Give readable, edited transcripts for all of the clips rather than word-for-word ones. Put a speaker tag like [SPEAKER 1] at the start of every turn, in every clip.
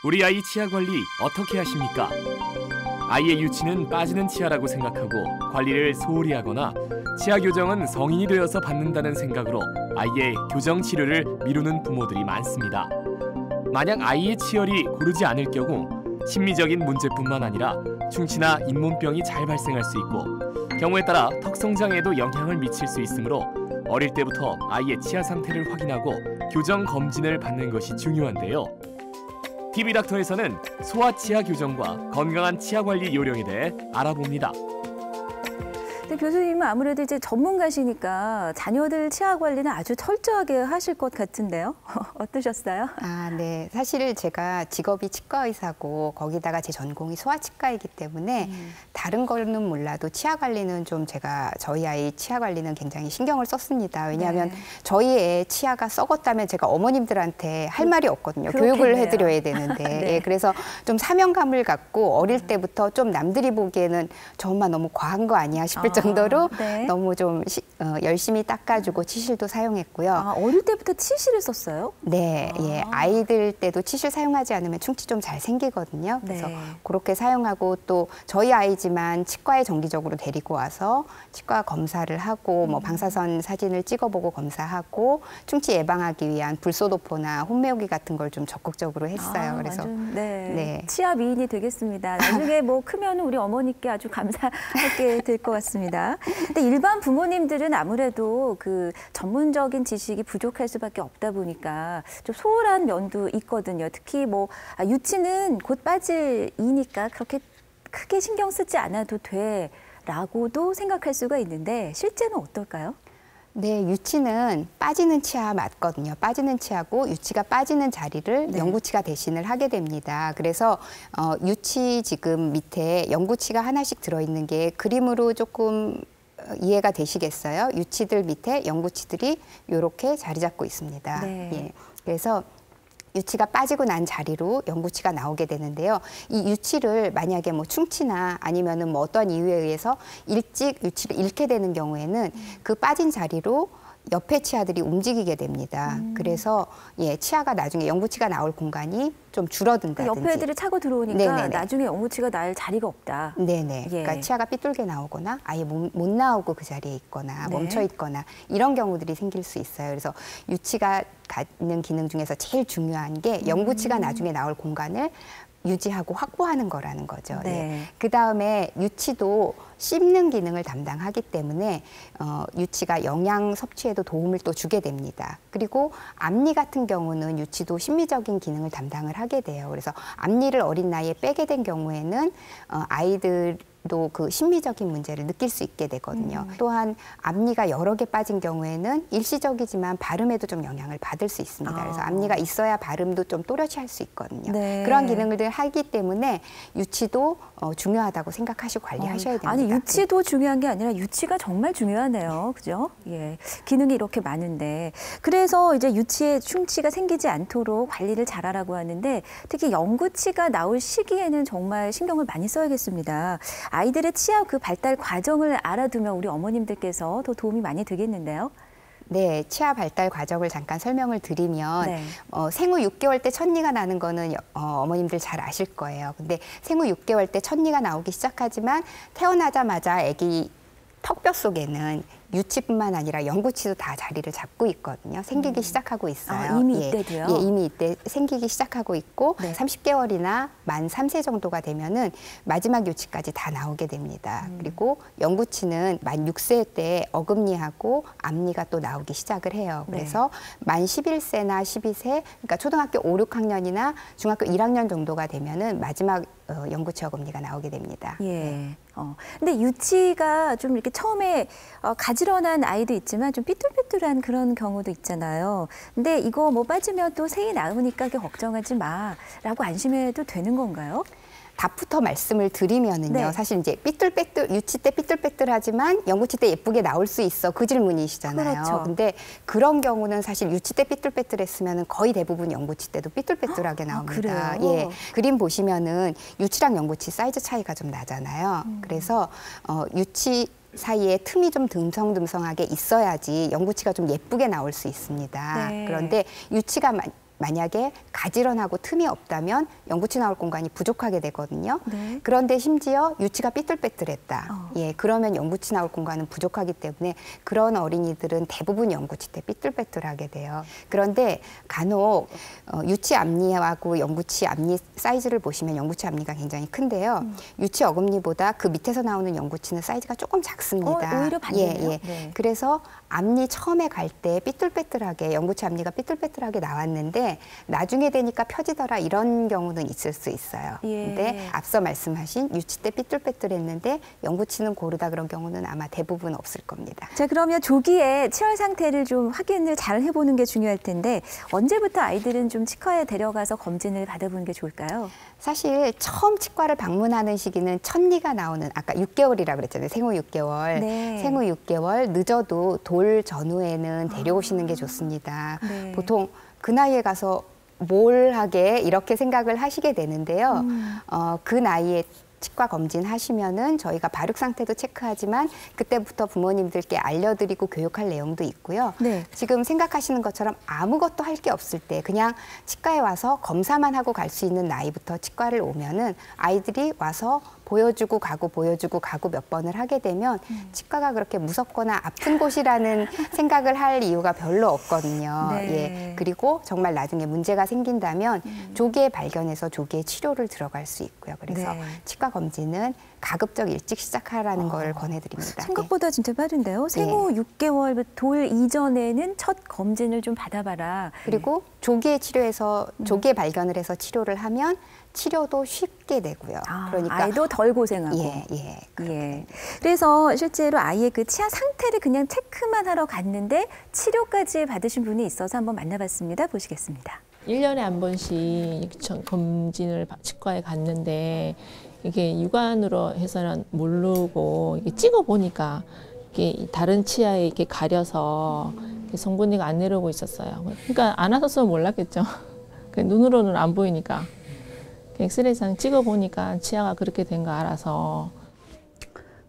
[SPEAKER 1] 우리 아이 치아 관리 어떻게 하십니까? 아이의 유치는 빠지는 치아라고 생각하고 관리를 소홀히 하거나 치아 교정은 성인이 되어서 받는다는 생각으로 아이의 교정 치료를 미루는 부모들이 많습니다. 만약 아이의 치열이 고르지 않을 경우 심미적인 문제뿐만 아니라 충치나 잇몸병이 잘 발생할 수 있고 경우에 따라 턱 성장에도 영향을 미칠 수 있으므로 어릴 때부터 아이의 치아 상태를 확인하고 교정 검진을 받는 것이 중요한데요. TV닥터에서는 소아 치아 교정과 건강한 치아 관리 요령에 대해 알아봅니다.
[SPEAKER 2] 근데 교수님은 아무래도 이제 전문가시니까 자녀들 치아 관리는 아주 철저하게 하실 것 같은데요. 어떠셨어요?
[SPEAKER 3] 네. 사실 제가 직업이 치과 의사고 거기다가 제 전공이 소아치과이기 때문에 다른 거는 몰라도 치아 관리는 좀 제가 저희 아이 치아 관리는 굉장히 신경을 썼습니다. 왜냐하면 저희 애 치아가 썩었다면 제가 어머님들한테 할 말이 없거든요. 교육을 해드려야 되는데.
[SPEAKER 2] 네.
[SPEAKER 3] 예, 그래서 좀 사명감을 갖고 어릴 때부터 좀 남들이 보기에는 저 엄마 너무 과한 거 아니야 싶을 정도로 너무 좀 열심히 닦아주고 치실도 사용했고요.
[SPEAKER 2] 어릴 때부터 치실을 썼어요?
[SPEAKER 3] 네, 예, 아이들 때도 치실 사용하지 않으면 충치 좀 잘 생기거든요. 그래서 그렇게 사용하고 또 저희 아이지만 치과에 정기적으로 데리고 와서 치과 검사를 하고 뭐 방사선 사진을 찍어보고 검사하고 충치 예방하기 위한 불소도포나 혼매우기 같은 걸 좀 적극적으로 했어요. 그래서
[SPEAKER 2] 치아 미인이 되겠습니다. 나중에 뭐 크면 우리 어머니께 아주 감사하게 될 것 같습니다. 근데 일반 부모님들은 아무래도 그 전문적인 지식이 부족할 수밖에 없다 보니까 좀 소홀한 면도 있거든요. 특히 뭐 유치는 곧 빠질 이니까 그렇게 크게 신경 쓰지 않아도 돼라고도 생각할 수가 있는데 실제는 어떨까요?
[SPEAKER 3] 네, 유치는 빠지는 치아 맞거든요. 빠지는 치아고 유치가 빠지는 자리를 영구치가 대신을 하게 됩니다. 그래서 유치 지금 밑에 영구치가 하나씩 들어있는 게 그림으로 조금 이해가 되시겠어요? 유치들 밑에 영구치들이 이렇게 자리 잡고 있습니다. 예, 그래서 유치가 빠지고 난 자리로 영구치가 나오게 되는데요. 이 유치를 만약에 뭐 충치나 아니면은 뭐 어떤 이유에 의해서 일찍 유치를 잃게 되는 경우에는 그 빠진 자리로 옆에 치아들이 움직이게 됩니다. 그래서 치아가 나중에 영구치가 나올 공간이 좀 줄어든다든지.
[SPEAKER 2] 옆에 애들이 차고 들어오니까 나중에 영구치가 날 자리가 없다.
[SPEAKER 3] 그러니까 치아가 삐뚤게 나오거나 아예 못 나오고 그 자리에 있거나 멈춰 있거나 이런 경우들이 생길 수 있어요. 그래서 유치가 갖는 기능 중에서 제일 중요한 게 영구치가 나중에 나올 공간을 유지하고 확보하는 거라는 거죠. 그 다음에 유치도 씹는 기능을 담당하기 때문에 유치가 영양 섭취에도 도움을 또 주게 됩니다. 그리고 앞니 같은 경우는 유치도 심미적인 기능을 담당을 하게 돼요. 그래서 앞니를 어린 나이에 빼게 된 경우에는 아이들도 그 심미적인 문제를 느낄 수 있게 되거든요. 또한 앞니가 여러 개 빠진 경우에는 일시적이지만 발음에도 좀 영향을 받을 수 있습니다. 그래서 앞니가 있어야 발음도 좀 또렷이 할 수 있거든요. 그런 기능을 하기 때문에 유치도 중요하다고 생각하시고 관리하셔야 됩니다.
[SPEAKER 2] 아니 유치도 중요한 게 아니라 유치가 정말 중요하네요. 그죠? 예, 기능이 이렇게 많은데 그래서 이제 유치에 충치가 생기지 않도록 관리를 잘하라고 하는데 특히 영구치가 나올 시기에는 정말 신경을 많이 써야겠습니다. 아이들의 치아 그 발달 과정을 알아두면 우리 어머님들께서 더 도움이 많이 되겠는데요.
[SPEAKER 3] 네, 치아 발달 과정을 잠깐 설명을 드리면 생후 6개월 때 첫니가 나는 거는 어머님들 잘 아실 거예요. 근데 생후 6개월 때 첫니가 나오기 시작하지만 태어나자마자 아기 턱뼈 속에는 유치뿐만 아니라 영구치도 다 자리를 잡고 있거든요. 생기기 시작하고 있어요.
[SPEAKER 2] 이미 이때도요?
[SPEAKER 3] 예, 이미 이때 생기기 시작하고 있고 30개월이나 만 3세 정도가 되면은 마지막 유치까지 다 나오게 됩니다. 그리고 영구치는 만 6세 때 어금니하고 앞니가 또 나오기 시작을 해요. 그래서 만 11세나 12세, 그러니까 초등학교 5, 6학년이나 중학교 1학년 정도가 되면은 마지막 영구치 어금니가 나오게 됩니다.
[SPEAKER 2] 근데 유치가 좀 이렇게 처음에 가지런한 아이도 있지만 좀 삐뚤삐뚤한 그런 경우도 있잖아요. 근데 이거 뭐 빠지면 또 새이 나오니까 걱정하지 마라고 안심해도 되는 건가요?
[SPEAKER 3] 답부터 말씀을 드리면은요. 사실 이제 삐뚤빼뚤 유치 때 삐뚤빼뚤하지만 영구치 때 예쁘게 나올 수 있어 그 질문이시잖아요. 근데 그런 경우는 사실 유치 때 삐뚤빼뚤했으면은 거의 대부분 영구치 때도 삐뚤빼뚤하게 나옵니다. 예, 그림 보시면은 유치랑 영구치 사이즈 차이가 좀 나잖아요. 그래서 유치 사이에 틈이 좀 듬성듬성하게 있어야지 영구치가 좀 예쁘게 나올 수 있습니다. 그런데 유치가 만약에 가지런하고 틈이 없다면 영구치 나올 공간이 부족하게 되거든요.
[SPEAKER 2] 네.
[SPEAKER 3] 그런데 심지어 유치가 삐뚤빼뚤했다. 예, 그러면 영구치 나올 공간은 부족하기 때문에 그런 어린이들은 대부분 영구치 때 삐뚤빼뚤하게 돼요. 그런데 간혹 유치 앞니하고 영구치 앞니 사이즈를 보시면 영구치 앞니가 굉장히 큰데요. 유치 어금니보다 그 밑에서 나오는 영구치는 사이즈가 조금 작습니다.
[SPEAKER 2] 오히려 반대네요.
[SPEAKER 3] 예, 예.
[SPEAKER 2] 네.
[SPEAKER 3] 그래서 앞니 처음에 갈 때 삐뚤빼뚤하게 영구치 앞니가 삐뚤빼뚤하게 나왔는데 나중에 되니까 펴지더라 이런 경우는 있을 수 있어요.
[SPEAKER 2] 예.
[SPEAKER 3] 근데 앞서 말씀하신 유치 때 삐뚤빼뚤했는데 영구치는 고르다 그런 경우는 아마 대부분 없을 겁니다.
[SPEAKER 2] 자, 그러면 조기에 치열 상태를 좀 확인을 잘 해보는 게 중요할 텐데 언제부터 아이들은 좀 치과에 데려가서 검진을 받아보는 게 좋을까요?
[SPEAKER 3] 사실 처음 치과를 방문하는 시기는 첫니가 나오는 아까 6개월이라고 그랬잖아요. 생후 6개월.
[SPEAKER 2] 네.
[SPEAKER 3] 생후 6개월 늦어도 돌 전후에는 데려오시는 게 좋습니다.
[SPEAKER 2] 네.
[SPEAKER 3] 보통 그 나이에 가서 뭘 하게 이렇게 생각을 하시게 되는데요. 그 나이에 치과 검진하시면은 저희가 발육 상태도 체크하지만 그때부터 부모님들께 알려드리고 교육할 내용도 있고요.
[SPEAKER 2] 네.
[SPEAKER 3] 지금 생각하시는 것처럼 아무것도 할 게 없을 때 그냥 치과에 와서 검사만 하고 갈 수 있는 나이부터 치과를 오면은 아이들이 와서 보여주고 가고 몇 번을 하게 되면 치과가 그렇게 무섭거나 아픈 곳이라는 생각을 할 이유가 별로 없거든요.
[SPEAKER 2] 네.
[SPEAKER 3] 예. 그리고 정말 나중에 문제가 생긴다면 조기에 발견해서 조기에 치료를 들어갈 수 있고요. 그래서
[SPEAKER 2] 네.
[SPEAKER 3] 치과 검진은 가급적 일찍 시작하라는 걸 권해드립니다.
[SPEAKER 2] 생각보다 진짜 빠른데요. 생후 6개월 돌 이전에는 첫 검진을 좀 받아봐라.
[SPEAKER 3] 그리고 조기에 치료해서 조기에 발견을 해서 치료를 하면 치료도 쉽게 되고요. 그러니까
[SPEAKER 2] 아이도 덜 고생하고.
[SPEAKER 3] 예.
[SPEAKER 2] 예. 그래서 실제로 아이의 그 치아 상태를 그냥 체크만 하러 갔는데 치료까지 받으신 분이 있어서 한번 만나봤습니다. 보시겠습니다.
[SPEAKER 4] 1년에 한 번씩 검진을 치과에 갔는데 이게 육안으로 해서는 모르고 이게 찍어 보니까 이게 다른 치아에 이렇게 가려서 성분이가 안 내려오고 있었어요. 그러니까 안 왔었으면 몰랐겠죠. 눈으로는 안 보이니까. 엑스레이상 찍어 보니까 치아가 그렇게 된 거 알아서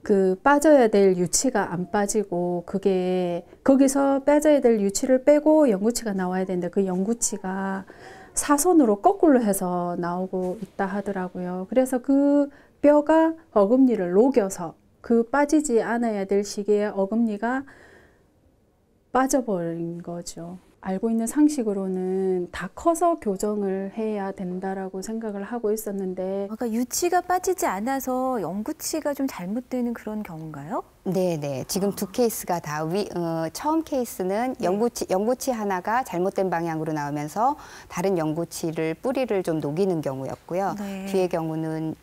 [SPEAKER 5] 그 빠져야 될 유치가 안 빠지고 그게 거기서 빠져야 될 유치를 빼고 영구치가 나와야 되는데 그 영구치가 사선으로 거꾸로 해서 나오고 있다 하더라고요. 그래서 그 뼈가 어금니를 녹여서 그 빠지지 않아야 될 시기에 어금니가 빠져버린 거죠. 알고 있는 상식으로는 다 커서 교정을 해야 된다라고 생각을 하고 있었는데
[SPEAKER 2] 아까 유치가 빠지지 않아서 영구치가 좀 잘못되는 그런 경우인가요?
[SPEAKER 3] 네. 지금 두 케이스가 다 처음 케이스는 영구치 하나가 잘못된 방향으로 나오면서 다른 영구치를 뿌리를 좀 녹이는 경우였고요.
[SPEAKER 2] 네.
[SPEAKER 3] 뒤의 경우는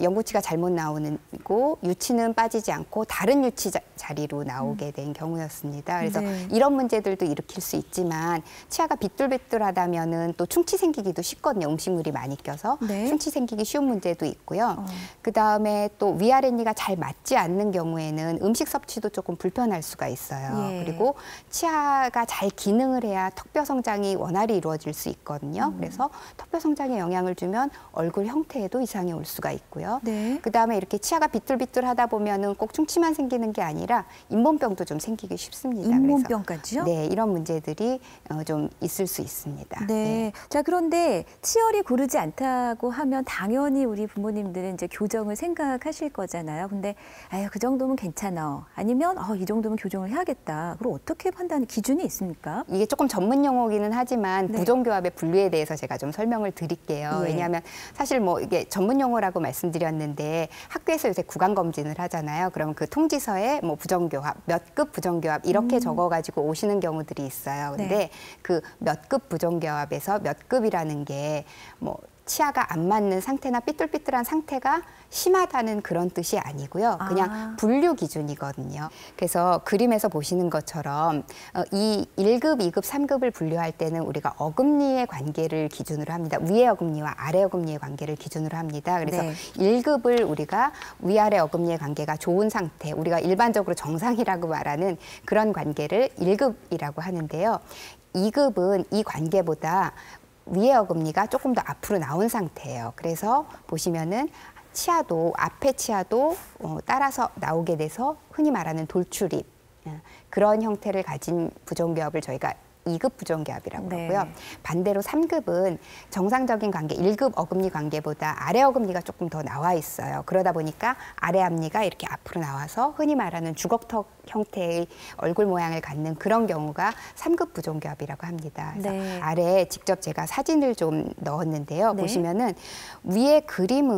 [SPEAKER 3] 영구치가 잘못 나오고 유치는 빠지지 않고 다른 유치 자리로 나오게 된 경우였습니다. 그래서
[SPEAKER 2] 네.
[SPEAKER 3] 이런 문제들도 일으킬 수 있지만 치아가 비뚤비뚤하다면은 또 충치 생기기도 쉽거든요. 음식물이 많이 껴서
[SPEAKER 2] 네.
[SPEAKER 3] 충치 생기기 쉬운 문제도 있고요. 그 다음에 또 위아랫니가 잘 맞지 않는 경우에는 음식 섭취도 조금 불편할 수가 있어요.
[SPEAKER 2] 예.
[SPEAKER 3] 그리고 치아가 잘 기능을 해야 턱뼈 성장이 원활히 이루어질 수 있거든요. 그래서 턱뼈 성장에 영향을 주면 얼굴 형태에도 이상이 올 수가 있고요.
[SPEAKER 2] 네.
[SPEAKER 3] 그다음에 이렇게 치아가 비뚤비뚤하다 보면은 꼭 충치만 생기는 게 아니라 잇몸병도 좀 생기기 쉽습니다.
[SPEAKER 2] 잇몸병까지요?
[SPEAKER 3] 그래서 네, 이런 문제들이 좀 있을 수 있습니다.
[SPEAKER 2] 네. 자, 그런데 치열이 고르지 않다고 하면 당연히 우리 부모님들은 이제 교정을 생각하실 거잖아요. 근데 아유, 그 정도면 괜찮아. 아니면 이 정도면 교정을 해야겠다. 그럼 어떻게 판단하는 기준이 있습니까?
[SPEAKER 3] 이게 조금 전문 용어기는 하지만
[SPEAKER 2] 네.
[SPEAKER 3] 부종교합의 분류에 대해서 제가 좀 설명을 드릴게요.
[SPEAKER 2] 예.
[SPEAKER 3] 왜냐하면 사실 뭐 이게 전문 용어라고 말씀드렸는데 학교에서 요새 구강 검진을 하잖아요. 그러면 그 통지서에 뭐 부정교합, 몇 급 부정교합 이렇게 적어가지고 오시는 경우들이 있어요. 근데
[SPEAKER 2] 네.
[SPEAKER 3] 그 몇 급 부정교합에서 몇 급이라는 게 뭐 치아가 안 맞는 상태나 삐뚤삐뚤한 상태가 심하다는 그런 뜻이 아니고요. 그냥 분류 기준이거든요. 그래서 그림에서 보시는 것처럼 이 1급, 2급, 3급을 분류할 때는 우리가 어금니의 관계를 기준으로 합니다. 위의 어금니와 아래 어금니의 관계를 기준으로 합니다. 그래서
[SPEAKER 2] 네.
[SPEAKER 3] 1급을 우리가 위아래 어금니의 관계가 좋은 상태, 우리가 일반적으로 정상이라고 말하는 그런 관계를 1급이라고 하는데요. 2급은 이 관계보다 위의 어금니가 조금 더 앞으로 나온 상태예요. 그래서 보시면은 치아도 앞에 치아도 따라서 나오게 돼서 흔히 말하는 돌출입 그런 형태를 가진 부종교합을 저희가 2급 부정교합이라고
[SPEAKER 2] 네.
[SPEAKER 3] 하고요. 반대로 3급은 정상적인 관계, 1급 어금니 관계보다 아래 어금니가 조금 더 나와 있어요. 그러다 보니까 아래 앞니가 이렇게 앞으로 나와서 흔히 말하는 주걱턱 형태의 얼굴 모양을 갖는 그런 경우가 3급 부정교합이라고 합니다. 그래서
[SPEAKER 2] 네.
[SPEAKER 3] 아래에 직접 제가 사진을 좀 넣었는데요.
[SPEAKER 2] 네.
[SPEAKER 3] 보시면은 위에 그림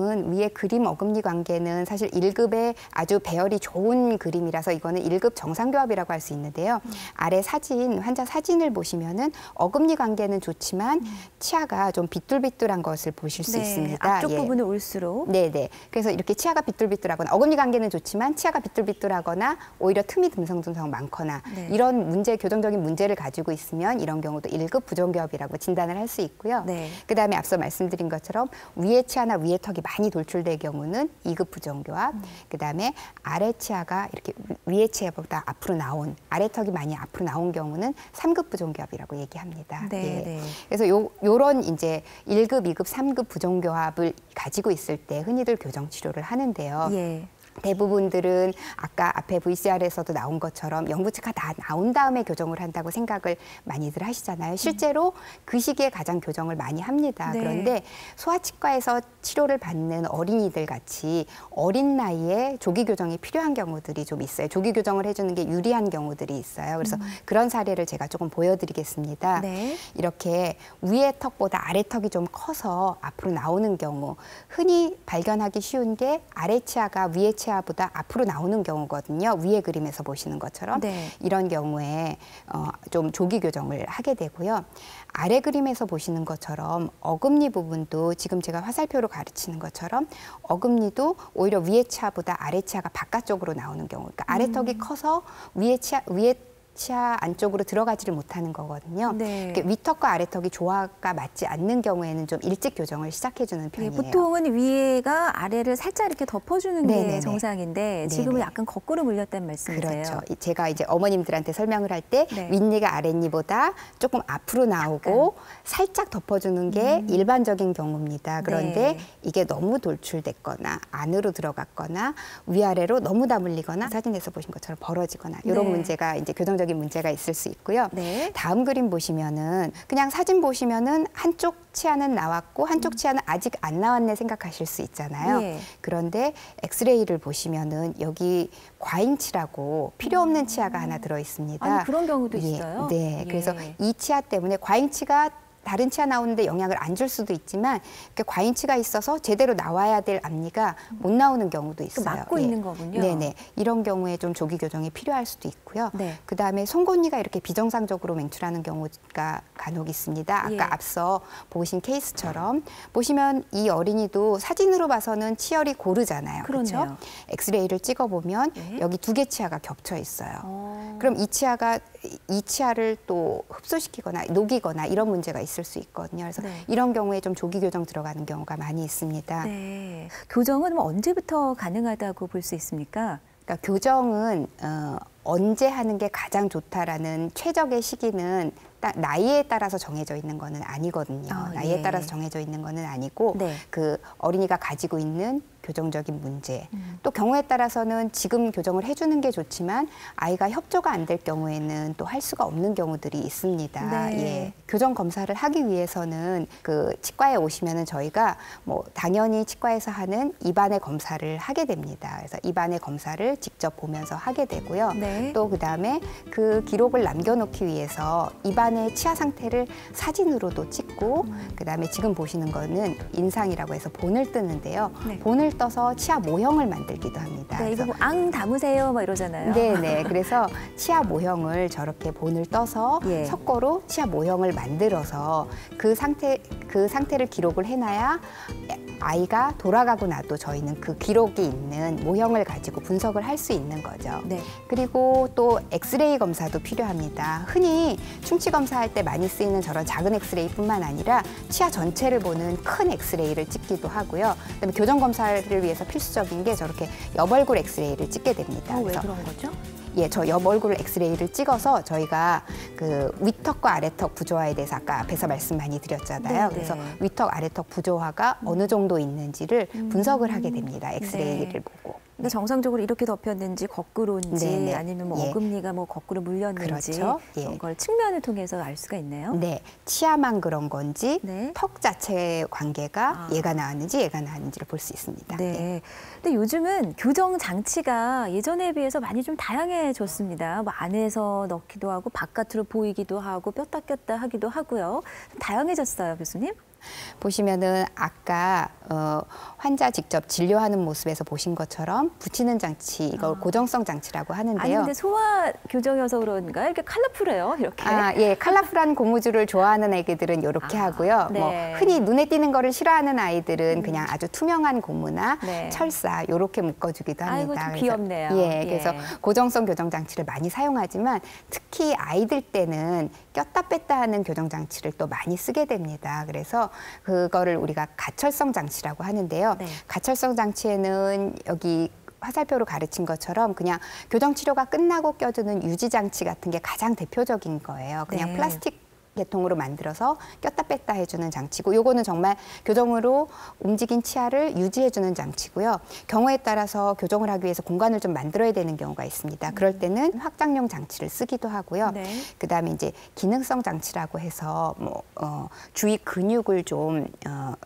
[SPEAKER 3] 어금니 관계는 사실 1급에 아주 배열이 좋은 그림이라서 이거는 1급 정상교합이라고 할 수 있는데요. 아래 사진, 환자 사진을 보시면은 어금니 관계는 좋지만 치아가 좀 비뚤비뚤한 것을 보실 수
[SPEAKER 2] 네,
[SPEAKER 3] 있습니다.
[SPEAKER 2] 앞쪽
[SPEAKER 3] 예.
[SPEAKER 2] 부분을 올수록.
[SPEAKER 3] 네네. 그래서 이렇게 치아가 비뚤비뚤하거나 어금니 관계는 좋지만 치아가 비뚤비뚤하거나 오히려 틈이 듬성듬성 많거나
[SPEAKER 2] 네.
[SPEAKER 3] 이런 문제, 교정적인 문제를 가지고 있으면 이런 경우도 1급 부정교합이라고 진단을 할 수 있고요.
[SPEAKER 2] 네.
[SPEAKER 3] 그다음에 앞서 말씀드린 것처럼 위에 치아나 위에 턱이 많이 돌출될 경우는 2급 부정교합. 그다음에 아래 치아가 이렇게 위에 치아보다 앞으로 나온 아래 턱이 많이 앞으로 나온 경우는 3급 부정교합이라고 얘기합니다.
[SPEAKER 2] 네,
[SPEAKER 3] 예.
[SPEAKER 2] 네.
[SPEAKER 3] 그래서 요런 이제 1급, 2급, 3급 부정교합을 가지고 있을 때 흔히들 교정 치료를 하는데요.
[SPEAKER 2] 예.
[SPEAKER 3] 대부분들은 아까 앞에 VCR에서도 나온 것처럼 영구치가 다 나온 다음에 교정을 한다고 생각을 많이들 하시잖아요. 실제로 그 시기에 가장 교정을 많이 합니다.
[SPEAKER 2] 네.
[SPEAKER 3] 그런데 소아치과에서 치료를 받는 어린이들 같이 어린 나이에 조기 교정이 필요한 경우들이 좀 있어요. 조기 교정을 해주는 게 유리한 경우들이 있어요. 그래서 그런 사례를 제가 조금 보여드리겠습니다.
[SPEAKER 2] 네.
[SPEAKER 3] 이렇게 위에 턱보다 아래 턱이 좀 커서 앞으로 나오는 경우, 흔히 발견하기 쉬운 게 아래 치아가 위에 치아보다 앞으로 나오는 경우거든요. 위에 그림에서 보시는 것처럼.
[SPEAKER 2] 네.
[SPEAKER 3] 이런 경우에 좀 조기 교정을 하게 되고요. 아래 그림에서 보시는 것처럼 어금니 부분도 지금 제가 화살표로 가르치는 것처럼 어금니도 오히려 위에 치아보다 아래 치아가 바깥쪽으로 나오는 경우. 그러니까 아래 턱이 커서 위에 치아 안쪽으로 들어가지를 못하는 거거든요.
[SPEAKER 2] 네.
[SPEAKER 3] 위턱과 아래턱이 조화가 맞지 않는 경우에는 좀 일찍 교정을 시작해주는
[SPEAKER 2] 예,
[SPEAKER 3] 편이에요.
[SPEAKER 2] 보통은 위에가 아래를 살짝 이렇게 덮어주는 게
[SPEAKER 3] 네네네.
[SPEAKER 2] 정상인데 지금은
[SPEAKER 3] 네네.
[SPEAKER 2] 약간 거꾸로 물렸다는 말씀이세요.
[SPEAKER 3] 그렇죠. 제가 이제 어머님들한테 설명을 할 때
[SPEAKER 2] 네.
[SPEAKER 3] 윗니가 아랫니보다 조금 앞으로 나오고 살짝 덮어주는 게 일반적인 경우입니다. 그런데
[SPEAKER 2] 네.
[SPEAKER 3] 이게 너무 돌출됐거나 안으로 들어갔거나 위아래로 너무 다 물리거나 사진에서 보신 것처럼 벌어지거나 이런
[SPEAKER 2] 네.
[SPEAKER 3] 문제가 이제 교정적인 문제가 있을 수 있고요.
[SPEAKER 2] 네.
[SPEAKER 3] 다음 그림 보시면은 그냥 사진 보시면은 한쪽 치아는 나왔고 한쪽 치아는 아직 안 나왔네 생각하실 수 있잖아요.
[SPEAKER 2] 예.
[SPEAKER 3] 그런데 엑스레이를 보시면은 여기 과잉치라고 필요 없는 치아가 하나 들어 있습니다.
[SPEAKER 2] 아니, 그런 경우도
[SPEAKER 3] 예,
[SPEAKER 2] 있어요?
[SPEAKER 3] 네.
[SPEAKER 2] 예.
[SPEAKER 3] 그래서 이 치아 때문에 과잉치가 다른 치아 나오는데 영향을 안 줄 수도 있지만 이렇게 과잉치가 있어서 제대로 나와야 될 앞니가 못 나오는 경우도 있어요.
[SPEAKER 2] 막고
[SPEAKER 3] 예.
[SPEAKER 2] 있는 거군요.
[SPEAKER 3] 네네. 이런 경우에 좀 조기 교정이 필요할 수도 있고요.
[SPEAKER 2] 네.
[SPEAKER 3] 그다음에 송곳니가 이렇게 비정상적으로 맹출하는 경우가 간혹 있습니다. 아까
[SPEAKER 2] 예.
[SPEAKER 3] 앞서 보신 케이스처럼 보시면 이 어린이도 사진으로 봐서는 치열이 고르잖아요. 그렇죠?
[SPEAKER 2] 그러네요.
[SPEAKER 3] 엑스레이를 찍어보면
[SPEAKER 2] 네.
[SPEAKER 3] 여기 2개 치아가 겹쳐 있어요. 그럼 이 치아를 또 흡수시키거나 녹이거나 이런 문제가 있을 수 있거든요. 그래서
[SPEAKER 2] 네.
[SPEAKER 3] 이런 경우에 좀 조기 교정 들어가는 경우가 많이 있습니다.
[SPEAKER 2] 네. 교정은 뭐 언제부터 가능하다고 볼 수 있습니까?
[SPEAKER 3] 그러니까 교정은 언제 하는 게 가장 좋다라는 최적의 시기는 나이에 따라서 정해져 있는 거는 아니거든요. 나이에
[SPEAKER 2] 예.
[SPEAKER 3] 따라서 정해져 있는 거는 아니고
[SPEAKER 2] 네.
[SPEAKER 3] 그 어린이가 가지고 있는 교정적인 문제 또 경우에 따라서는 지금 교정을 해주는 게 좋지만 아이가 협조가 안 될 경우에는 또 할 수가 없는 경우들이 있습니다.
[SPEAKER 2] 네.
[SPEAKER 3] 예. 교정 검사를 하기 위해서는 그 치과에 오시면은 저희가 뭐 당연히 치과에서 하는 입안의 검사를 하게 됩니다. 그래서 입안의 검사를 직접 보면서 하게 되고요.
[SPEAKER 2] 네.
[SPEAKER 3] 또 그다음에 그 기록을 남겨놓기 위해서 입안의 치아 상태를 사진으로도 찍고 그다음에 지금 보시는 거는 인상이라고 해서 본을 뜨는데요.
[SPEAKER 2] 네.
[SPEAKER 3] 본을 떠서 치아 모형을 만들기도 합니다.
[SPEAKER 2] 네, 이거
[SPEAKER 3] 그래서
[SPEAKER 2] 뭐 앙 담으세요 막 이러잖아요.
[SPEAKER 3] 네네. 그래서 치아 모형을 저렇게 본을 떠서
[SPEAKER 2] 예.
[SPEAKER 3] 석고로 치아 모형을 만들어서 그 상태를 기록을 해놔야 아이가 돌아가고 나도 저희는 그 기록이 있는 모형을 가지고 분석을 할 수 있는 거죠.
[SPEAKER 2] 네.
[SPEAKER 3] 그리고 또 엑스레이 검사도 필요합니다. 흔히 충치 검사할 때 많이 쓰이는 저런 작은 엑스레이뿐만 아니라 치아 전체를 보는 큰 엑스레이를 찍기도 하고요. 그다음에 교정 검사를 위해서 필수적인 게 저렇게 옆얼굴 엑스레이를 찍게 됩니다.
[SPEAKER 2] 왜
[SPEAKER 3] 그래서
[SPEAKER 2] 그런 거죠?
[SPEAKER 3] 예, 저 옆얼굴 엑스레이를 찍어서 저희가 그 위턱과 아래턱 부조화에 대해서 아까 앞에서 말씀 많이 드렸잖아요.
[SPEAKER 2] 네,
[SPEAKER 3] 그래서
[SPEAKER 2] 네.
[SPEAKER 3] 위턱, 아래턱 부조화가 어느 정도 있는지를 분석을 하게 됩니다. 엑스레이를
[SPEAKER 2] 네.
[SPEAKER 3] 보고.
[SPEAKER 2] 그러니까 정상적으로 이렇게 덮였는지 거꾸로인지
[SPEAKER 3] 네네.
[SPEAKER 2] 아니면 뭐
[SPEAKER 3] 예.
[SPEAKER 2] 어금니가 뭐 거꾸로 물렸는지
[SPEAKER 3] 그렇죠. 예.
[SPEAKER 2] 이런 걸 측면을 통해서 알 수가 있네요.
[SPEAKER 3] 네, 치아만 그런 건지
[SPEAKER 2] 네.
[SPEAKER 3] 턱 자체의 관계가
[SPEAKER 2] 아.
[SPEAKER 3] 얘가 나왔는지 얘가 나왔는지를 볼 수 있습니다.
[SPEAKER 2] 네. 근데 요즘은 교정 장치가 예전에 비해서 많이 좀 다양해졌습니다. 뭐 안에서 넣기도 하고 바깥으로 보이기도 하고 뼈다 꼈다 하기도 하고요. 좀 다양해졌어요, 교수님.
[SPEAKER 3] 보시면은 아까 환자 직접 진료하는 모습에서 보신 것처럼 붙이는 장치, 이걸 고정성 장치라고
[SPEAKER 2] 아니
[SPEAKER 3] 하는데요.
[SPEAKER 2] 근데 소아 교정이어서 그런가 이렇게 컬러풀해요, 이렇게.
[SPEAKER 3] 예, 컬러풀한 고무줄을 좋아하는 애기들은 이렇게 하고요.
[SPEAKER 2] 네.
[SPEAKER 3] 뭐 흔히 눈에 띄는 거를 싫어하는 아이들은 그냥 아주 투명한 고무나
[SPEAKER 2] 네.
[SPEAKER 3] 철사 이렇게 묶어주기도 합니다.
[SPEAKER 2] 아이고, 좀
[SPEAKER 3] 그래서,
[SPEAKER 2] 귀엽네요.
[SPEAKER 3] 예,
[SPEAKER 2] 예.
[SPEAKER 3] 그래서 고정성 교정 장치를 많이 사용하지만 특히 아이들 때는 꼈다 뺐다 하는 교정 장치를 또 많이 쓰게 됩니다. 그래서 그거를 우리가 가철성 장치라고 하는데요.
[SPEAKER 2] 네.
[SPEAKER 3] 가철성 장치에는 여기 화살표로 가르친 것처럼 그냥 교정 치료가 끝나고 껴주는 유지 장치 같은 게 가장 대표적인 거예요. 그냥
[SPEAKER 2] 네.
[SPEAKER 3] 플라스틱 계통으로 만들어서 꼈다 뺐다 해주는 장치고, 요거는 정말 교정으로 움직인 치아를 유지해주는 장치고요. 경우에 따라서 교정을 하기 위해서 공간을 좀 만들어야 되는 경우가 있습니다. 그럴 때는 확장용 장치를 쓰기도 하고요.
[SPEAKER 2] 네.
[SPEAKER 3] 그다음에 이제 기능성 장치라고 해서 뭐 주위 근육을 좀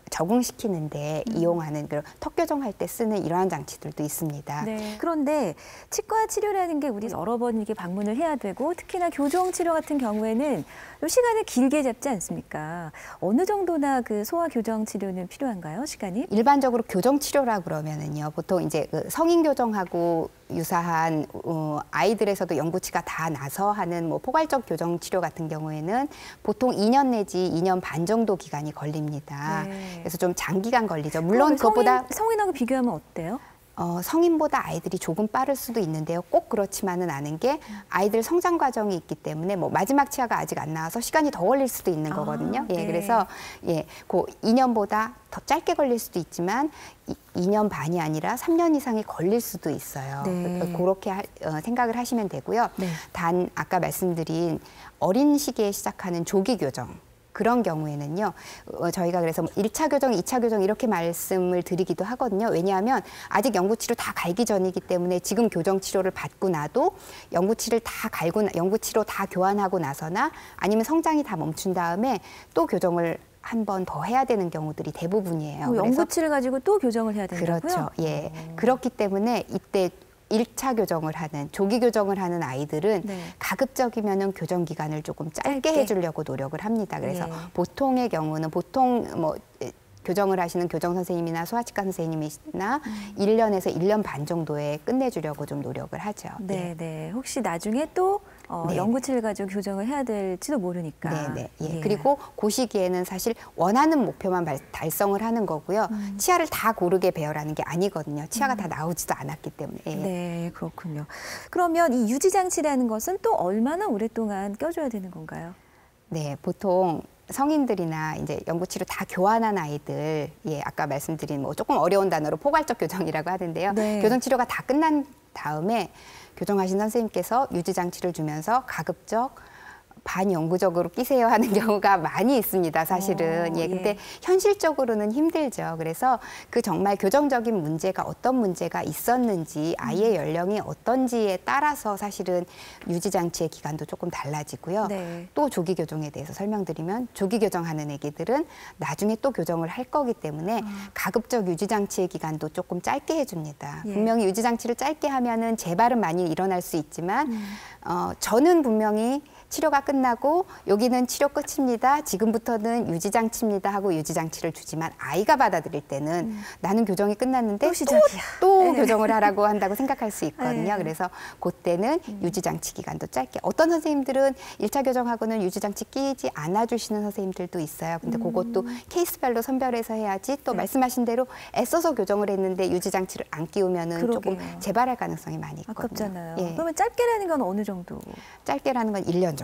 [SPEAKER 3] 적응시키는데 이용하는 그런 턱 교정할 때 쓰는 이러한 장치들도 있습니다.
[SPEAKER 2] 네. 그런데 치과 치료라는 게 우리 여러 번 이렇게 방문을 해야 되고 특히나 교정 치료 같은 경우에는 요 시간을 길게 잡지 않습니까? 어느 정도나 그 소아 교정 치료는 필요한가요, 시간이?
[SPEAKER 3] 일반적으로 교정 치료라 그러면은요, 보통 이제 그 성인 교정하고 유사한 아이들에서도 연구치가 다 나서 하는 뭐 포괄적 교정 치료 같은 경우에는 보통 2년 내지 2년 반 정도 기간이 걸립니다.
[SPEAKER 2] 네.
[SPEAKER 3] 그래서 좀 장기간 걸리죠. 물론
[SPEAKER 2] 그럼
[SPEAKER 3] 그것보다
[SPEAKER 2] 성인하고 비교하면 어때요?
[SPEAKER 3] 성인보다 아이들이 조금 빠를 수도 있는데요. 꼭 그렇지만은 않은 게 아이들 성장 과정이 있기 때문에 뭐 마지막 치아가 아직 안 나와서 시간이 더 걸릴 수도 있는 거거든요.
[SPEAKER 2] 네.
[SPEAKER 3] 예, 그래서 그 2년보다 더 짧게 걸릴 수도 있지만 2년 반이 아니라 3년 이상이 걸릴 수도 있어요.
[SPEAKER 2] 네.
[SPEAKER 3] 그렇게 생각을 하시면 되고요.
[SPEAKER 2] 네.
[SPEAKER 3] 단 아까 말씀드린 어린 시기에 시작하는 조기 교정. 그런 경우에는요, 저희가 그래서 1차 교정, 2차 교정 이렇게 말씀을 드리기도 하거든요. 왜냐하면 아직 연구치료 다 갈기 전이기 때문에 지금 교정 치료를 받고 나도 연구치료 다 교환하고 나서나 아니면 성장이 다 멈춘 다음에 또 교정을 한 번 더 해야 되는 경우들이 대부분이에요. 그래서
[SPEAKER 2] 연구치를 가지고 또 교정을 해야 된다고요?
[SPEAKER 3] 그렇죠. 예. 그렇기 때문에 이때 1차 교정을 하는, 조기 교정을 하는 아이들은
[SPEAKER 2] 네.
[SPEAKER 3] 가급적이면은 교정 기간을 조금 짧게 해주려고 노력을 합니다. 그래서
[SPEAKER 2] 예.
[SPEAKER 3] 보통의 경우는 보통 뭐 교정을 하시는 교정 선생님이나 소아치과 선생님이나 1년에서 1년 반 정도에 끝내주려고 좀 노력을 하죠.
[SPEAKER 2] 네, 네. 혹시 나중에 또
[SPEAKER 3] 네.
[SPEAKER 2] 연구치를 가지고 교정을 해야 될지도 모르니까.
[SPEAKER 3] 네, 네. 예.
[SPEAKER 2] 예.
[SPEAKER 3] 그리고 그 시기에는 사실 원하는 목표만 달성을 하는 거고요. 치아를 다 고르게 배열하는 게 아니거든요. 치아가 다 나오지도 않았기 때문에. 예.
[SPEAKER 2] 네, 그렇군요. 그러면 이 유지장치라는 것은 또 얼마나 오랫동안 껴줘야 되는 건가요?
[SPEAKER 3] 네, 보통 성인들이나 이제 연구치료 다 교환한 아이들, 아까 말씀드린 뭐 조금 어려운 단어로 포괄적 교정이라고 하는데요.
[SPEAKER 2] 네.
[SPEAKER 3] 교정 치료가 다 끝난 다음에 교정하신 선생님께서 유지장치를 주면서 가급적 반영구적으로 끼세요 하는 경우가 많이 있습니다, 사실은.
[SPEAKER 2] 예.
[SPEAKER 3] 근데 현실적으로는 힘들죠. 그래서 그 정말 교정적인 문제가 어떤 문제가 있었는지, 아이의 연령이 어떤지에 따라서 사실은 유지장치의 기간도 조금 달라지고요.
[SPEAKER 2] 네.
[SPEAKER 3] 또 조기 교정에 대해서 설명드리면 조기 교정하는 애기들은 나중에 또 교정을 할 거기 때문에 가급적 유지장치의 기간도 조금 짧게 해줍니다.
[SPEAKER 2] 예.
[SPEAKER 3] 분명히 유지장치를 짧게 하면은 재발은 많이 일어날 수 있지만 저는 분명히 치료가 끝나고 여기는 치료 끝입니다. 지금부터는 유지장치입니다 하고 유지장치를 주지만 아이가 받아들일 때는 나는 교정이 끝났는데
[SPEAKER 2] 또 시작이야.
[SPEAKER 3] 또
[SPEAKER 2] 네.
[SPEAKER 3] 교정을 하라고 한다고 생각할 수 있거든요.
[SPEAKER 2] 네.
[SPEAKER 3] 그래서 그때는 유지장치 기간도 짧게. 어떤 선생님들은 1차 교정하고는 유지장치 끼지 않아주시는 선생님들도 있어요. 근데 그것도 케이스별로 선별해서 해야지 또 말씀하신 대로 애써서 교정을 했는데 유지장치를 안 끼우면은 조금
[SPEAKER 2] 그러게요.
[SPEAKER 3] 재발할 가능성이 많이 있거든요.
[SPEAKER 2] 아깝잖아요.
[SPEAKER 3] 예.
[SPEAKER 2] 그러면 짧게라는 건 어느 정도?
[SPEAKER 3] 짧게라는 건 1년 정도.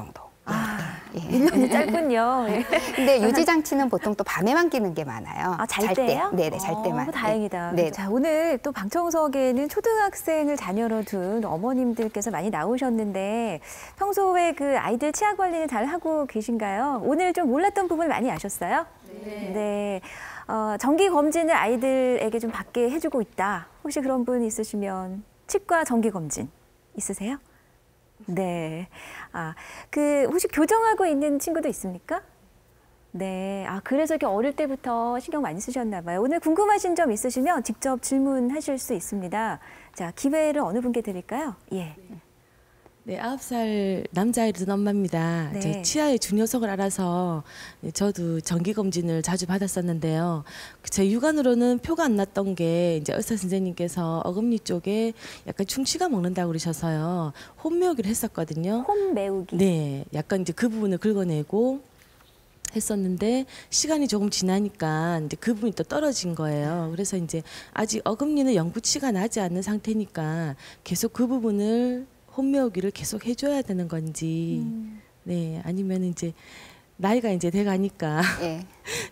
[SPEAKER 3] 예.
[SPEAKER 2] 1년이 짧군요. 예.
[SPEAKER 3] 근데 유지장치는 보통 또 밤에만 끼는 게 많아요.
[SPEAKER 2] 아, 잘 때요?
[SPEAKER 3] 네네, 잘 때만.
[SPEAKER 2] 다행이다.
[SPEAKER 3] 네.
[SPEAKER 2] 자, 오늘 또 방청석에는 초등학생을 자녀로 둔 어머님들께서 많이 나오셨는데 평소에 그 아이들 치아 관리를 잘 하고 계신가요? 오늘 좀 몰랐던 부분 많이 아셨어요? 네. 정기 검진을 아이들에게 좀 받게 해주고 있다. 혹시 그런 분 있으시면 치과 정기 검진 있으세요? 네. 혹시 교정하고 있는 친구도 있습니까? 네. 그래서 이렇게 어릴 때부터 신경 많이 쓰셨나 봐요. 오늘 궁금하신 점 있으시면 직접 질문하실 수 있습니다. 자, 기회를 어느 분께 드릴까요? 예.
[SPEAKER 6] 네, 9살 남자아이를 둔 엄마입니다.
[SPEAKER 2] 네.
[SPEAKER 6] 제 치아의 중요성을 알아서 저도 정기검진을 자주 받았었는데요. 제 육안으로는 표가 안 났던 게 이제 의사 선생님께서 어금니 쪽에 약간 충치가 먹는다고 그러셔서요. 홈메오기를 했었거든요.
[SPEAKER 2] 홈 메우기.
[SPEAKER 6] 네, 약간 이제 그 부분을 긁어내고 했었는데 시간이 조금 지나니까 이제 그 부분이 또 떨어진 거예요. 그래서 이제 아직 어금니는 영구치가 나지 않는 상태니까 계속 그 부분을 홈메오기를 계속 해줘야 되는 건지, 네, 아니면 이제 나이가 이제 돼가니까
[SPEAKER 3] 예.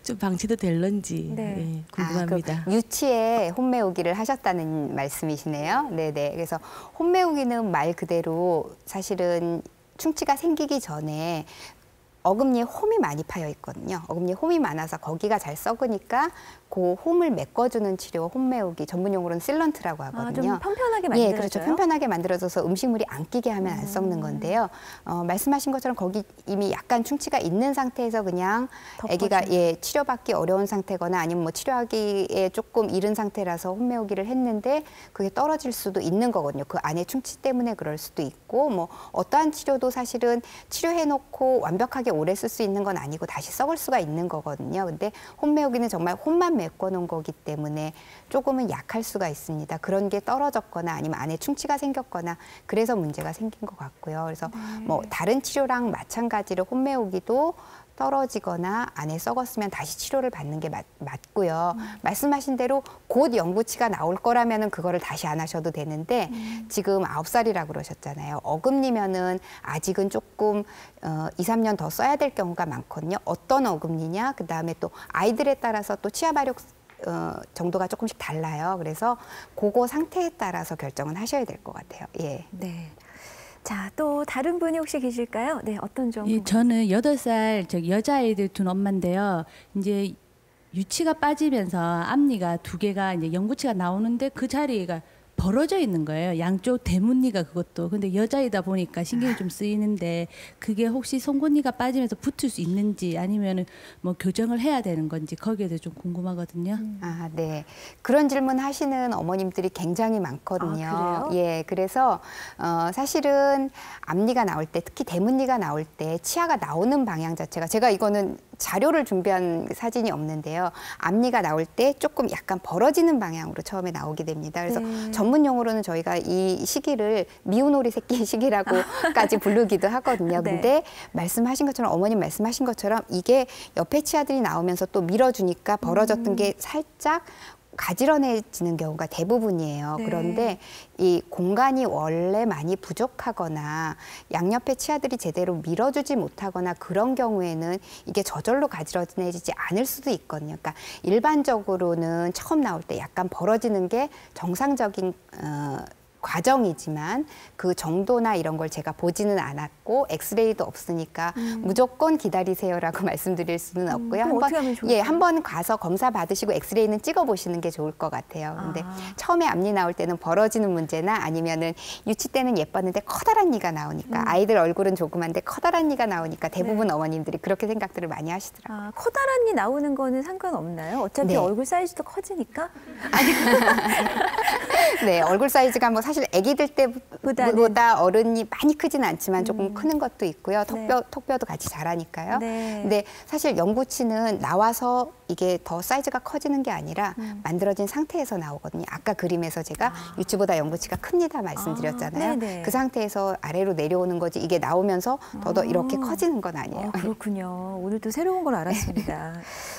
[SPEAKER 6] 좀 방치도 될런지 네, 궁금합니다.
[SPEAKER 3] 그럼 유치에 홈메오기를 하셨다는 말씀이시네요. 네네. 그래서 홈메오기는 말 그대로 사실은 충치가 생기기 전에 어금니에 홈이 많이 파여 있거든요. 어금니에 홈이 많아서 거기가 잘 썩으니까 그 홈을 메꿔주는 치료, 홈메우기, 전문 용어로는 실런트라고 하거든요.
[SPEAKER 2] 좀 편편하게 만들어져요?
[SPEAKER 3] 예, 그렇죠. 편편하게 만들어져서 음식물이 안 끼게 하면 안 썩는 건데요. 말씀하신 것처럼 거기 이미 약간 충치가 있는 상태에서 그냥 아기가 치료받기 어려운 상태거나 아니면 뭐 치료하기에 조금 이른 상태라서 홈메우기를 했는데 그게 떨어질 수도 있는 거거든요. 그 안에 충치 때문에 그럴 수도 있고 뭐 어떠한 치료도 사실은 치료해놓고 완벽하게 오래 쓸 수 있는 건 아니고 다시 썩을 수가 있는 거거든요. 근데 홈메우기는 정말 홈만 메꿔놓은 거기 때문에 조금은 약할 수가 있습니다. 그런 게 떨어졌거나 아니면 안에 충치가 생겼거나 그래서 문제가 생긴 것 같고요. 그래서 뭐 다른 치료랑 마찬가지로 홈메우기도 떨어지거나 안에 썩었으면 다시 치료를 받는 게 맞고요. 말씀하신 대로 곧 영구치가 나올 거라면은 그거를 다시 안 하셔도 되는데 지금 9살이라고 그러셨잖아요. 어금니면은 아직은 조금 2, 3년 더 써야 될 경우가 많거든요. 어떤 어금니냐, 그다음에 또 아이들에 따라서 또 치아 발육 정도가 조금씩 달라요. 그래서 그거 상태에 따라서 결정은 하셔야 될 것 같아요. 예.
[SPEAKER 2] 네. 자, 또 다른 분이 혹시 계실까요? 네, 어떤 점?
[SPEAKER 7] 예, 저는 8살 여자아이들 둔 엄마인데요. 이제 유치가 빠지면서 앞니가 2개가 이제 영구치가 나오는데 그 자리가 벌어져 있는 거예요. 양쪽 대문니가 그것도. 근데 여자이다 보니까 신경이 좀 쓰이는데 그게 혹시 송곳니가 빠지면서 붙을 수 있는지 아니면은 뭐 교정을 해야 되는 건지 거기에 대해서 좀 궁금하거든요.
[SPEAKER 3] 네. 그런 질문 하시는 어머님들이 굉장히 많거든요.
[SPEAKER 2] 그래요?
[SPEAKER 3] 예. 그래서 사실은 앞니가 나올 때 특히 대문니가 나올 때 치아가 나오는 방향 자체가 제가 이거는 자료를 준비한 사진이 없는데요. 앞니가 나올 때 조금 약간 벌어지는 방향으로 처음에 나오게 됩니다. 그래서 전문 용어로는 저희가 이 시기를 미운오리 새끼 시기라고까지 부르기도 하거든요.
[SPEAKER 2] 네.
[SPEAKER 3] 근데 말씀하신 것처럼 어머님 말씀하신 것처럼 이게 옆에 치아들이 나오면서 또 밀어주니까 벌어졌던 게 살짝 가지런해지는 경우가 대부분이에요.
[SPEAKER 2] 네.
[SPEAKER 3] 그런데 이 공간이 원래 많이 부족하거나 양옆에 치아들이 제대로 밀어주지 못하거나 그런 경우에는 이게 저절로 가지런해지지 않을 수도 있거든요. 그러니까 일반적으로는 처음 나올 때 약간 벌어지는 게 정상적인 과정이지만 그 정도나 이런 걸 제가 보지는 않았고 엑스레이도 없으니까 무조건 기다리세요라고 말씀드릴 수는 없고요. 한번 가서 검사 받으시고 엑스레이는 찍어보시는 게 좋을 것 같아요. 근데 처음에 앞니 나올 때는 벌어지는 문제나 아니면은 유치 때는 예뻤는데 커다란 니가 나오니까 아이들 얼굴은 조그만데 커다란 니가 나오니까 대부분 어머님들이 그렇게 생각들을 많이 하시더라고요.
[SPEAKER 2] 커다란 니 나오는 거는 상관없나요? 어차피
[SPEAKER 3] 네.
[SPEAKER 2] 얼굴 사이즈도 커지니까?
[SPEAKER 3] 네, 얼굴 사이즈가 뭐 사실 아기들 때보다 어른이 많이 크지는 않지만 조금 크는 것도 있고요. 턱뼈도 같이 자라니까요.
[SPEAKER 2] 네.
[SPEAKER 3] 근데 사실 영구치는 나와서 이게 더 사이즈가 커지는 게 아니라 만들어진 상태에서 나오거든요. 아까 그림에서 제가 유치보다 영구치가 큽니다 말씀드렸잖아요.
[SPEAKER 2] 네네.
[SPEAKER 3] 그 상태에서 아래로 내려오는 거지 이게 나오면서 더더 이렇게 커지는 건 아니에요.
[SPEAKER 2] 그렇군요. 오늘 또 새로운 걸 알았습니다.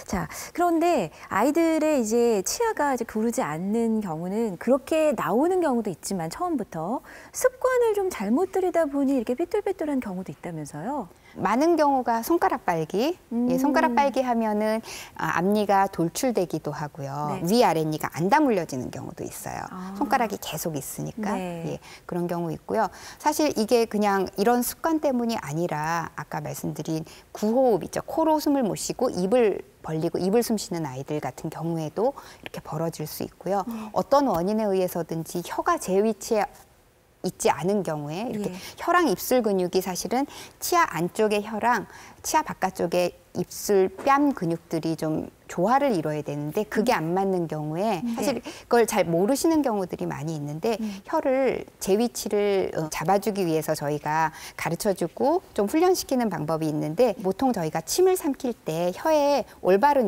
[SPEAKER 2] 자, 그런데 아이들의 이제 치아가 이제 고르지 않는 경우는 그렇게 나오는 경우도 있지만 처음부터 습관을 좀 잘못 들이다 보니 이렇게 삐뚤빼뚤한 경우도 있다면서요?
[SPEAKER 3] 많은 경우가 손가락 빨기. 예, 손가락 빨기 하면은 앞니가 돌출되기도 하고요.
[SPEAKER 2] 네.
[SPEAKER 3] 위아랫니가 안 다물려지는 경우도 있어요. 손가락이 계속 있으니까.
[SPEAKER 2] 네.
[SPEAKER 3] 예, 그런 경우 있고요. 사실 이게 그냥 이런 습관 때문이 아니라 아까 말씀드린 구호흡 있죠. 코로 숨을 못 쉬고 입을 벌리고 입을 숨 쉬는 아이들 같은 경우에도 이렇게 벌어질 수 있고요. 어떤 원인에 의해서든지 혀가 제 위치에 있지 않은 경우에 이렇게 혀랑 입술 근육이 사실은 치아 안쪽의 혀랑 치아 바깥쪽의 입술 뺨 근육들이 좀 조화를 이뤄야 되는데 그게 안 맞는 경우에 사실 그걸 잘 모르시는 경우들이 많이 있는데 혀를 제 위치를 잡아주기 위해서 저희가 가르쳐주고 좀 훈련시키는 방법이 있는데 보통 저희가 침을 삼킬 때 혀의 올바른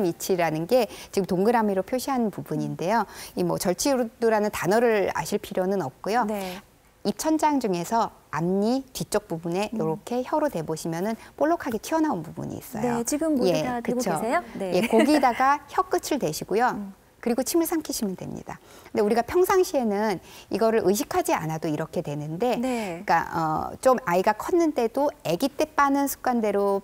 [SPEAKER 3] 위치라는 게 지금 동그라미로 표시한 부분인데요. 이 뭐 절치루드라는 단어를 아실 필요는 없고요.
[SPEAKER 2] 네.
[SPEAKER 3] 입천장 중에서 앞니 뒤쪽 부분에 이렇게 혀로 대보시면은 볼록하게 튀어나온 부분이 있어요.
[SPEAKER 2] 네, 지금 모두 다 대고
[SPEAKER 3] 그쵸?
[SPEAKER 2] 계세요? 네.
[SPEAKER 3] 예, 거기다가 혀 끝을 대시고요. 그리고 침을 삼키시면 됩니다. 근데 우리가 평상시에는 이거를 의식하지 않아도 이렇게 되는데,
[SPEAKER 2] 네.
[SPEAKER 3] 그러니까 좀 아이가 컸는데도 아기 때 빠는 습관대로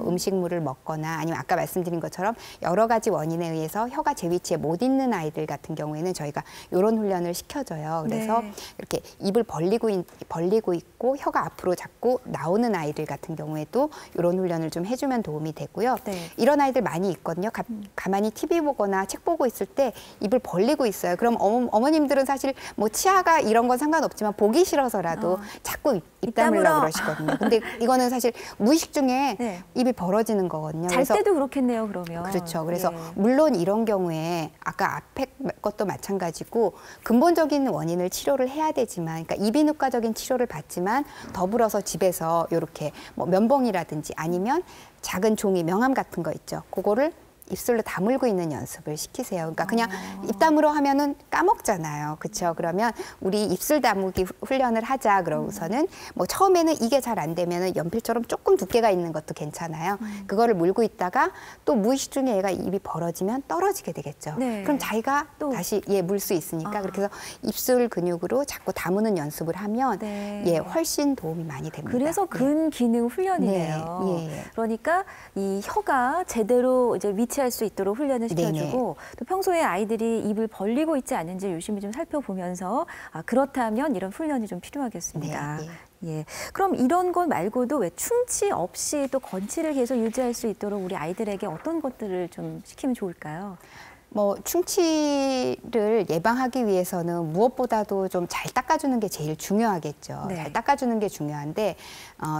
[SPEAKER 3] 음식물을 먹거나 아니면 아까 말씀드린 것처럼 여러 가지 원인에 의해서 혀가 제 위치에 못 있는 아이들 같은 경우에는 저희가 이런 훈련을 시켜줘요. 그래서
[SPEAKER 2] 네.
[SPEAKER 3] 이렇게 입을 벌리고 있고 혀가 앞으로 자꾸 나오는 아이들 같은 경우에도 이런 훈련을 좀 해주면 도움이 되고요.
[SPEAKER 2] 네.
[SPEAKER 3] 이런 아이들 많이 있거든요. 가만히 TV 보거나 책 보고 있을 때 입을 벌리고 있어요. 그럼 어머님들은 사실 뭐 치아가 이런 건 상관없지만 보기 싫어서라도 자꾸 입 다물라고 그러시거든요. 근데 이거는 사실 무의식 중에
[SPEAKER 2] 네.
[SPEAKER 3] 입이 벌어지는 거거든요.
[SPEAKER 2] 잘 때도 그렇겠네요, 그러면.
[SPEAKER 3] 그렇죠. 그래서
[SPEAKER 2] 예.
[SPEAKER 3] 물론 이런 경우에 아까 앞에 것도 마찬가지고 근본적인 원인을 치료를 해야 되지만, 그러니까 이비인후과적인 치료를 받지만 더불어서 집에서 이렇게 뭐 면봉이라든지 아니면 작은 종이 명함 같은 거 있죠. 그거를 입술로 다물고 있는 연습을 시키세요. 그러니까 그냥 입 다물어 하면은 까먹잖아요. 그렇죠? 그러면 우리 입술 다무기 훈련을 하자. 그러고서는 뭐 처음에는 이게 잘 안 되면은 연필처럼 조금 두께가 있는 것도 괜찮아요. 그거를 물고 있다가 또 무의식 중에 얘가 입이 벌어지면 떨어지게 되겠죠.
[SPEAKER 2] 네.
[SPEAKER 3] 그럼 자기가
[SPEAKER 2] 또.
[SPEAKER 3] 다시 물 수 있으니까 그렇게 해서 입술 근육으로 자꾸 다무는 연습을 하면
[SPEAKER 2] 네.
[SPEAKER 3] 훨씬 도움이 많이 됩니다.
[SPEAKER 2] 그래서 근기능 훈련이네요.
[SPEAKER 3] 네, 예.
[SPEAKER 2] 그러니까 이 혀가 제대로 이제 위치할 수 있도록 훈련을 시켜주고 또 평소에 아이들이 입을 벌리고 있지 않은지 유심히 좀 살펴보면서 그렇다면 이런 훈련이 좀 필요하겠습니다.
[SPEAKER 3] 네,
[SPEAKER 2] 예. 그럼 이런 것 말고도 왜 충치 없이 또 건치를 계속 유지할 수 있도록 우리 아이들에게 어떤 것들을 좀 시키면 좋을까요?
[SPEAKER 3] 뭐 충치를 예방하기 위해서는 무엇보다도 좀 잘 닦아주는 게 제일 중요하겠죠.
[SPEAKER 2] 네.
[SPEAKER 3] 잘 닦아주는 게 중요한데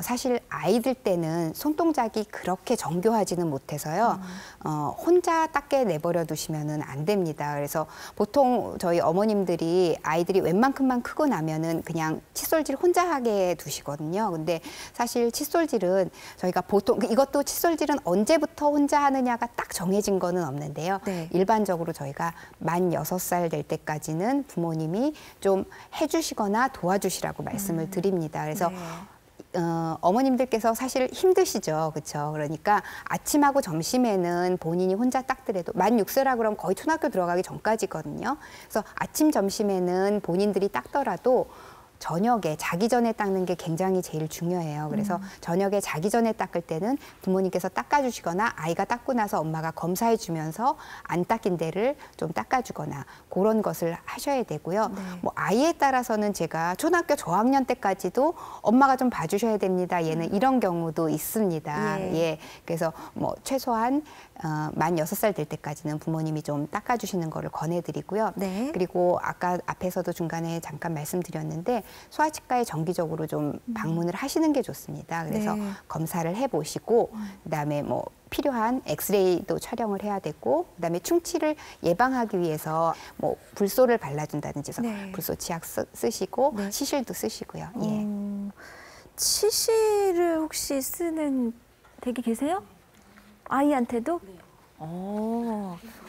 [SPEAKER 3] 사실 아이들 때는 손동작이 그렇게 정교하지는 못해서요. 혼자 닦게 내버려 두시면은 안 됩니다. 그래서 보통 저희 어머님들이 아이들이 웬만큼만 크고 나면은 그냥 칫솔질 혼자 하게 두시거든요. 근데 사실 칫솔질은 저희가 보통 이것도 칫솔질은 언제부터 혼자 하느냐가 딱 정해진 거는 없는데요.
[SPEAKER 2] 네.
[SPEAKER 3] 일반적으로 저희가 만 6살 될 때까지는 부모님이 좀 해주시거나 도와주시라고 말씀을 드립니다. 그래서
[SPEAKER 2] 네.
[SPEAKER 3] 어머님들께서 사실 힘드시죠. 그렇죠? 그러니까 아침하고 점심에는 본인이 혼자 닦더라도 만 6세라 그러면 거의 초등학교 들어가기 전까지거든요. 그래서 아침, 점심에는 본인들이 닦더라도 저녁에 자기 전에 닦는 게 굉장히 제일 중요해요. 그래서 저녁에 자기 전에 닦을 때는 부모님께서 닦아주시거나 아이가 닦고 나서 엄마가 검사해 주면서 안 닦인 데를 좀 닦아주거나 그런 것을 하셔야 되고요. 뭐 아이에 따라서는 제가 초등학교 저학년 때까지도 엄마가 좀 봐주셔야 됩니다. 얘는 이런 경우도 있습니다. 예. 그래서 뭐 최소한 만 6살 될 때까지는 부모님이 좀 닦아주시는 거를 권해드리고요.
[SPEAKER 2] 네.
[SPEAKER 3] 그리고 아까 앞에서도 중간에 잠깐 말씀드렸는데 소아치과에 정기적으로 좀 방문을 하시는 게 좋습니다. 그래서
[SPEAKER 2] 네.
[SPEAKER 3] 검사를 해보시고 그다음에 뭐 필요한 엑스레이도 촬영을 해야 되고 그다음에 충치를 예방하기 위해서 뭐 불소를 발라준다든지 해서
[SPEAKER 2] 네.
[SPEAKER 3] 불소 치약 쓰시고 치실도 쓰시고요. 예.
[SPEAKER 2] 치실을 혹시 쓰는 댁이 계세요? 아이한테도?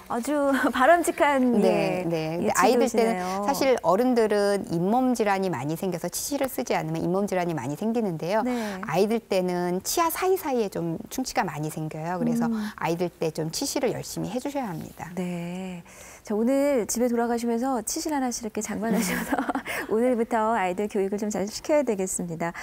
[SPEAKER 2] 아주 바람직한
[SPEAKER 3] 근데 아이들 때는 사실 어른들은 잇몸 질환이 많이 생겨서 치실을 쓰지 않으면 잇몸 질환이 많이 생기는데요.
[SPEAKER 2] 네.
[SPEAKER 3] 아이들 때는 치아 사이사이에 좀 충치가 많이 생겨요. 그래서 아이들 때 좀 치실을 열심히 해주셔야 합니다.
[SPEAKER 2] 네. 자, 오늘 집에 돌아가시면서 치실 하나씩 이렇게 장만하셔서 오늘부터 아이들 교육을 좀 잘 시켜야 되겠습니다.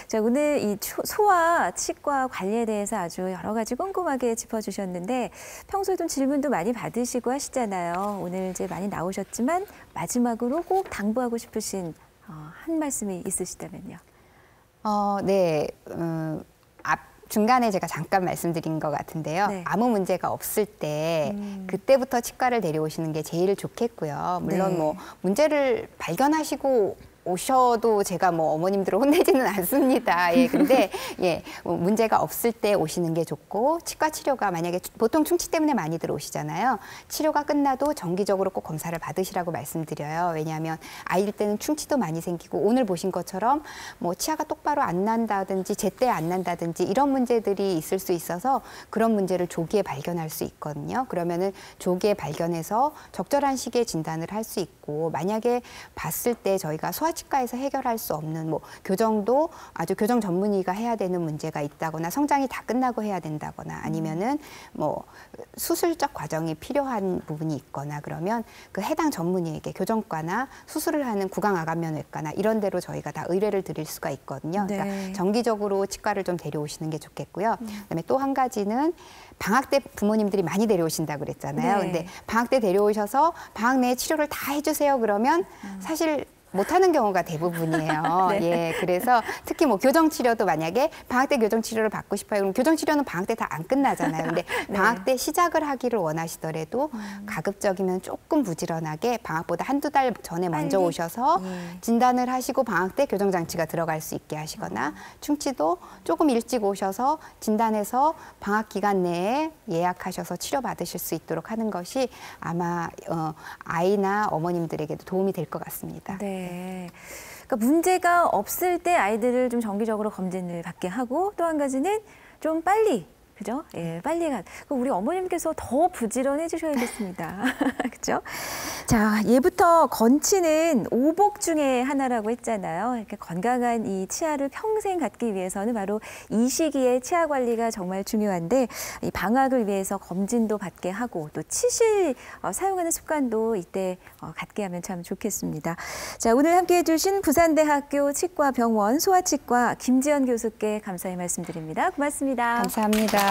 [SPEAKER 2] 자, 오늘 이 소아 치과 관리에 대해서 아주 여러 가지 꼼꼼하게 짚어주셨는데 평소에 좀 질문도 많이 받으시고 하시잖아요. 오늘 이제 많이 나오셨지만 마지막으로 꼭 당부하고 싶으신 한 말씀이 있으시다면요.
[SPEAKER 3] 네. 중간에 제가 잠깐 말씀드린 것 같은데요.
[SPEAKER 2] 네.
[SPEAKER 3] 아무 문제가 없을 때 그때부터 치과를 데려오시는 게 제일 좋겠고요. 물론
[SPEAKER 2] 네.
[SPEAKER 3] 뭐 문제를 발견하시고 오셔도 제가 뭐 어머님들을 혼내지는 않습니다. 예, 근데 예, 문제가 없을 때 오시는 게 좋고 치과 치료가 만약에 보통 충치 때문에 많이들 오시잖아요. 치료가 끝나도 정기적으로 꼭 검사를 받으시라고 말씀드려요. 왜냐하면 아이들 때는 충치도 많이 생기고 오늘 보신 것처럼 뭐 치아가 똑바로 안 난다든지 제때 안 난다든지 이런 문제들이 있을 수 있어서 그런 문제를 조기에 발견할 수 있거든요. 그러면은 조기에 발견해서 적절한 시기에 진단을 할 수 있고 만약에 봤을 때 저희가 소아치과에서 해결할 수 없는 뭐 교정도 아주 교정 전문의가 해야 되는 문제가 있다거나 성장이 다 끝나고 해야 된다거나 아니면은 뭐 수술적 과정이 필요한 부분이 있거나 그러면 그 해당 전문의에게 교정과나 수술을 하는 구강아간면외과나 이런 데로 저희가 다 의뢰를 드릴 수가 있거든요.
[SPEAKER 2] 네.
[SPEAKER 3] 그러니까 정기적으로 치과를 좀 데려오시는 게 좋겠고요. 그다음에 또 한 가지는 방학 때 부모님들이 많이 데려오신다고 그랬잖아요.
[SPEAKER 2] 네.
[SPEAKER 3] 근데 방학 때 데려오셔서 방학 내에 치료를 다 해주세요 그러면 사실 못하는 경우가 대부분이에요.
[SPEAKER 2] 네.
[SPEAKER 3] 예, 그래서 특히 뭐 교정 치료도 만약에 방학 때 교정 치료를 받고 싶어요. 그럼 교정 치료는 방학 때 다 안 끝나잖아요. 근데
[SPEAKER 2] 네.
[SPEAKER 3] 방학 때 시작을 하기를 원하시더라도 가급적이면 조금 부지런하게 방학보다 한두 달 전에 먼저
[SPEAKER 2] 빨리?
[SPEAKER 3] 오셔서 진단을 하시고 방학 때 교정 장치가 들어갈 수 있게 하시거나 충치도 조금 일찍 오셔서 진단해서 방학 기간 내에 예약하셔서 치료 받으실 수 있도록 하는 것이 아마 아이나 어머님들에게도 도움이 될 것 같습니다.
[SPEAKER 2] 네. 그러니까 문제가 없을 때 아이들을 좀 정기적으로 검진을 받게 하고 또 한 가지는 좀 빨리 그죠? 예, 빨리 우리 어머님께서 더 부지런해 주셔야겠습니다. 그죠? 자, 예부터 건치는 오복 중에 하나라고 했잖아요. 이렇게 건강한 이 치아를 평생 갖기 위해서는 바로 이 시기에 치아 관리가 정말 중요한데 이 방학을 위해서 검진도 받게 하고 또 치실 사용하는 습관도 이때 갖게 하면 참 좋겠습니다. 자, 오늘 함께해 주신 부산대학교 치과병원 소아치과 김지연 교수께 감사의 말씀드립니다. 고맙습니다.
[SPEAKER 3] 감사합니다.